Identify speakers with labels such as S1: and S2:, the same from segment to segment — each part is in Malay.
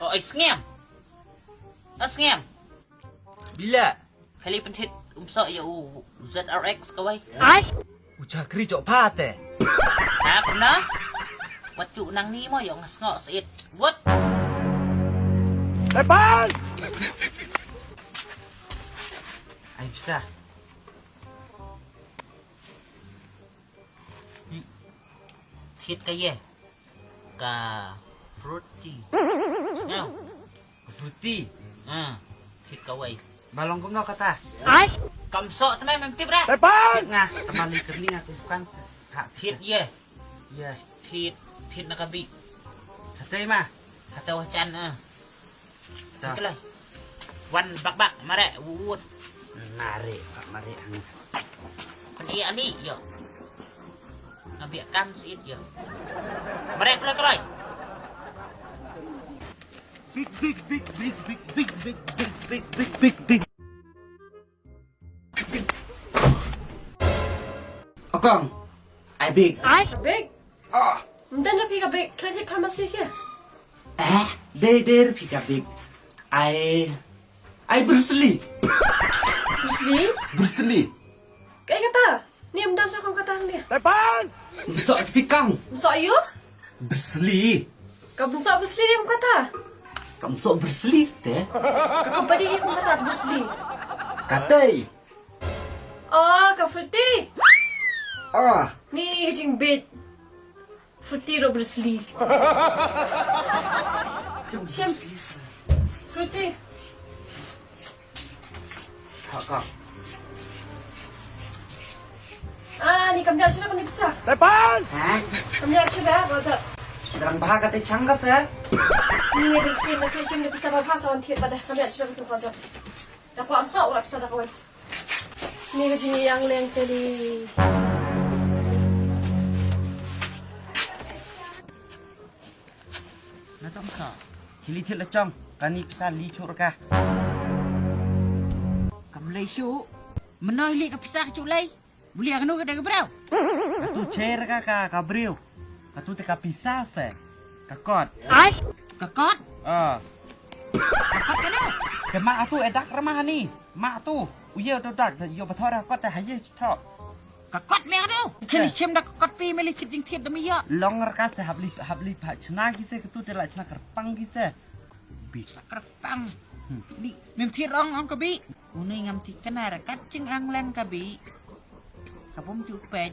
S1: Oh, isngem. Asngem.
S2: Bila?
S1: Kali pentit umso ya ZRX kawai.
S3: Ai.
S2: Ucah kri jok pate.
S1: Ha, pernah? Wacu nang ni mo yung ngasngok sa it. What?
S2: Depan! Ay, bisa.
S1: Hit kaya. Ka fruity. Ngaw.
S2: Fruity.
S1: Hit kawai.
S2: Balong kumno kata.
S3: Ai.
S1: Kamso tamay memtip ra.
S2: Depan! Nga, temali kerling aku bukan se. Hak
S1: Hit ye.
S2: Ya.
S1: Hit nakabi.
S2: Hatay ma.
S1: Hataw chan
S2: Dah.
S1: Kelai. Wan bak mare wud.
S2: Mari, Pak, mari ang.
S1: Pani ani yo. Ngabiakan sit yo. Mare kelai.
S2: Big. Okong. I big.
S3: Ai.
S4: Big?
S2: Oh.
S4: Den na pika big. Klati farmasi ke?
S2: They pick a big. I Bruce Lee.
S4: Bruce Lee?
S2: Bruce Lee.
S4: Kaya kata? Ni am dah kong kata dia.
S2: Depan! So at pikang.
S4: Masa ayo?
S2: Bruce Lee.
S4: Kau bangsa Bruce Lee dia kata.
S2: Kamu so Bruce Lee ste?
S4: Kau padi dia kata Bruce Lee.
S2: Katay.
S4: Ah, kau fruity.
S2: Ah.
S4: Ni jing bit. Fruity ro Bruce Lee. Shem. Fruity.
S2: Hakak.
S4: Ah, ni kami asyik kau ni bisa.
S2: Depan! Ha?
S4: Kami asyik dah. Baca.
S2: Darang baha katay changga sa?
S4: Ni Bruce Lee nak kecim ni bisa bahasa orang tiap pada kami asyik kau baca. Dapat amsa orang bisa dah kau. Ni kecim yang leng tadi.
S1: Natong sa.
S2: Hili thil chong. Kani pisa li chur ka.
S1: Kamlay syu. Menoy li ka pisah culay. Buli akno ka daga braw.
S2: Katu chair ka kabriu. Katu te ka pisa sa. Kakot.
S3: Ai.
S1: Kakot. Kakot ka na.
S2: Ke mak tu edak ramah ni. Mak tu. Uya tu dak yo bathora kot te haye tho.
S1: Kakot me ano. Kini chem dak kakot pi meli fit jing thiet demi ya.
S2: Longer ka se habli pha chna ki se katu te la chna karpang ki se. Bi.
S1: Kerpang. Di mem thiet ong ka bi. Unai ngam thi kana ra kat ching ang len ka bi. Kapom chu pet.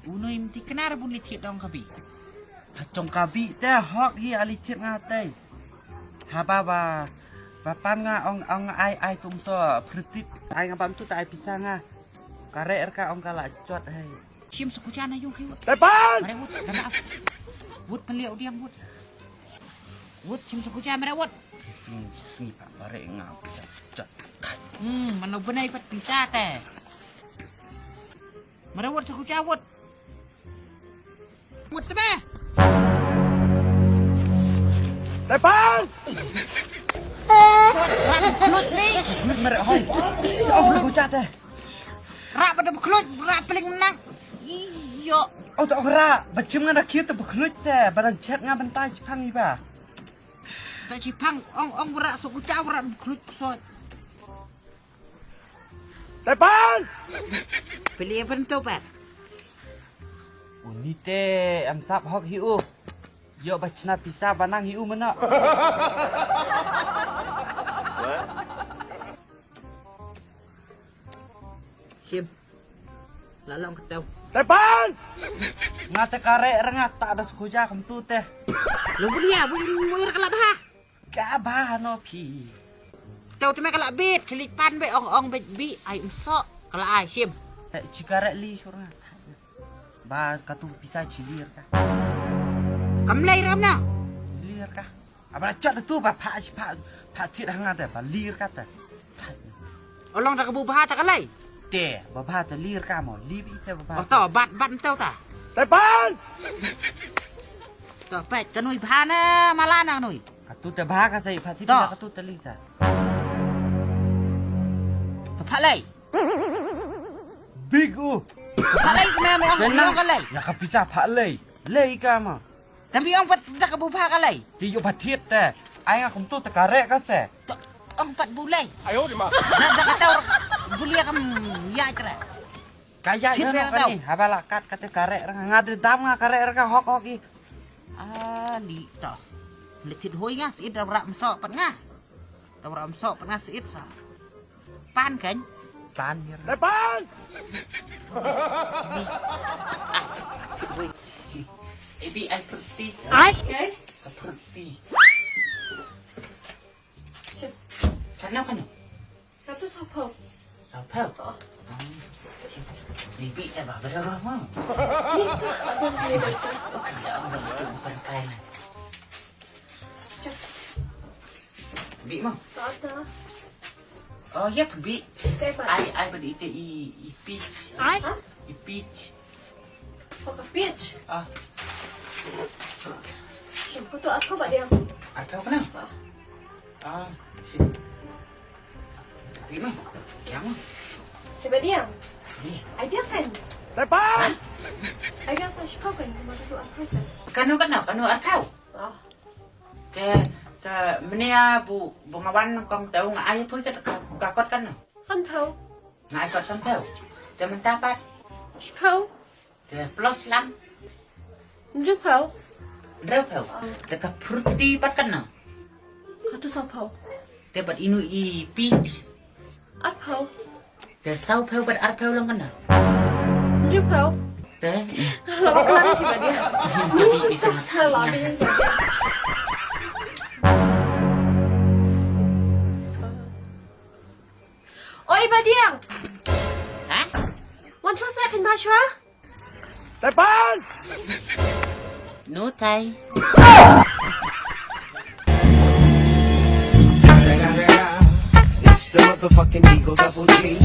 S1: Unai mti kana ra bun li thiet ong ka bi.
S2: Chong ka bi te hok hi ali thit nga te. Ha ba pan nga ong ai tum so phritit ai nga pam tu tai pisa nga. Kare ka ong kala chot hai.
S1: Chim sukuchan ayung hi.
S2: Depan!
S1: Mare wut, maaf. Wut peliau diam wut. Wut chim sukuchan mare wut.
S2: Ni pak bare nga chot.
S1: Mana benai pat pita te. Mare wut sukuchan wut. Wut tebe.
S2: Depan!
S1: Lut ni.
S2: Mere hoi. Oh ku chat te.
S1: Rak pada beklut, rak paling menang. Iyo.
S2: Oh tak ora, bacim nga nakit te beklut te, barang chat nga bentai Jepang ni ba.
S1: Tak cipang ong rak sukuchan rak beklut so.
S2: Depan!
S1: Pilih apa tu pat?
S2: Uni te am sap hok hiu. Yo bachna pisa banang hiu mana.
S1: Sim. Lalang ketau.
S2: Depan! Nga te kare rengat tak ada sukuja kem tu te.
S1: Lu bulia, bulir kelab ha.
S2: Ka ba no pi.
S1: Tau tu me kelab bit, kelipan be ong bet bi ai usok. Kalau ai sim.
S2: Cikare li surna. Ba katu pisa cilir ka.
S1: Kamlay ram na.
S2: Lir ka. Abang chat tu ba pha thit hanga te ba lir ka te.
S1: Olong dah kebu bah tak kalai.
S2: Te ba pha te lir ka mo li bi se ba pha.
S1: Oh tau bat tau ta.
S2: Depan!
S1: Tau pet kanui bah na malana nui.
S2: Katu te ba ka sai pha thit ka katu te li ta.
S1: Tu phalai.
S2: Big u.
S1: Phalai me ong kalai.
S2: Ya ka pisa pha lei. Lei ka ma.
S1: Tapi ong pat dah kebupa kalai.
S2: Ti yo batit te. Ai nga kum tu te karek ka se.
S1: Ong pat bulai. Ayo di ma. Dah kata bulia kam ya tra.
S2: Kaya yo no kani. Habala kat kate karek ra ngadri dam nga karek ra hok hok i.
S1: Di to. Litit hoi nga siit dah rak mesok pat nga. Dah rak mesok pat nga siit sa. Pan kan?
S2: Pan hier.
S3: Depan!
S1: Ibi ai perti.
S4: Okay.
S1: Perti.
S4: Siap.
S1: Kano.
S4: Satu sapo.
S1: Sao to. Bibi dah berapa lama?
S4: Ni tu abang ni.
S1: Bukan kain. Bibi mau.
S4: Tak ada.
S1: Oh ya Bibi.
S4: Kayak apa?
S1: Ai beri itu i peach.
S4: Ai?
S1: I peach.
S4: Kau beach. Siapa tu aku buat dia?
S1: Atau kenapa? Sini. Bibi mau. Yang mau.
S4: Siapa dia?
S1: Ni.
S4: Ai dia kan?
S3: Depan!
S4: Ai dia saya siapa kan? Mana tu aku kan?
S1: Kanu atau? Ke menia bu ngawan kong tahu ngai pun ke kakot kan?
S4: Sanpao.
S1: Ngai kot sampel. Te mentapat.
S4: Siapa?
S1: Te plus lam.
S4: Rupao.
S1: Repel. Te ka pruti pat kan?
S4: Katu sapo.
S1: Te bat inu i peach.
S4: Apao.
S1: Te sau pel bat arpel lang kan?
S4: Rupao.
S1: Te.
S4: Lama kelar tiba dia.
S1: Bibi di tengah.
S4: Lama dia. Oi Badiang.
S1: Hah?
S4: วันชั่วแซ่ขึ้นมาชัว
S3: Depan!
S1: No tai.
S5: It's the motherfucking Eagle Double G.